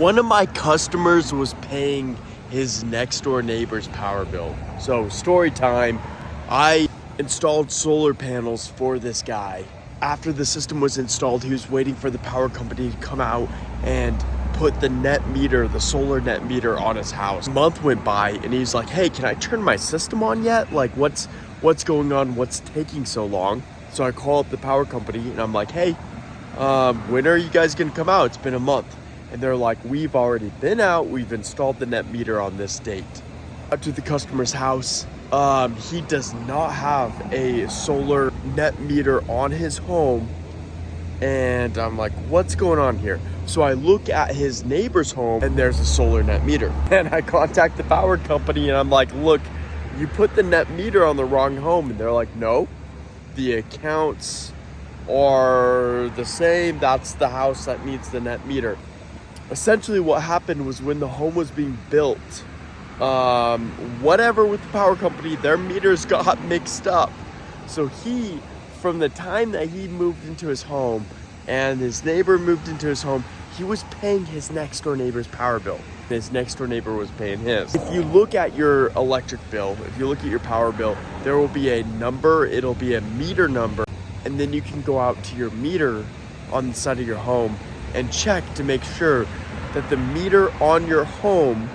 One of my customers was paying his next door neighbor's power bill. So story time, I installed solar panels for this guy. After the system was installed, he was waiting for the power company to come out and put the net meter, the solar net meter on his house. A month went by and he's like, hey, can I turn my system on yet? Like what's going on? What's taking so long? So I call up the power company and I'm like, hey, when are you guys gonna come out? It's been a month. And they're like, we've already been out. We've installed the net meter on this date. Up to the customer's house. He does not have a solar net meter on his home. And I'm like, what's going on here? So I look at his neighbor's home and there's a solar net meter. And I contact the power company and I'm like, look, you put the net meter on the wrong home. And they're like, no, the accounts are the same. That's the house that needs the net meter. Essentially what happened was when the home was being built, whatever with the power company, their meters got mixed up. So from the time that he moved into his home and his neighbor moved into his home, he was paying his next door neighbor's power bill. His next door neighbor was paying his. If you look at your electric bill, if you look at your power bill, there will be a number, it'll be a meter number, and then you can go out to your meter on the side of your home and check to make sure that the meter on your home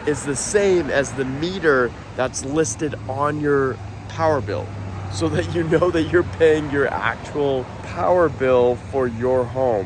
is the same as the meter that's listed on your power bill, so that you know that you're paying your actual power bill for your home.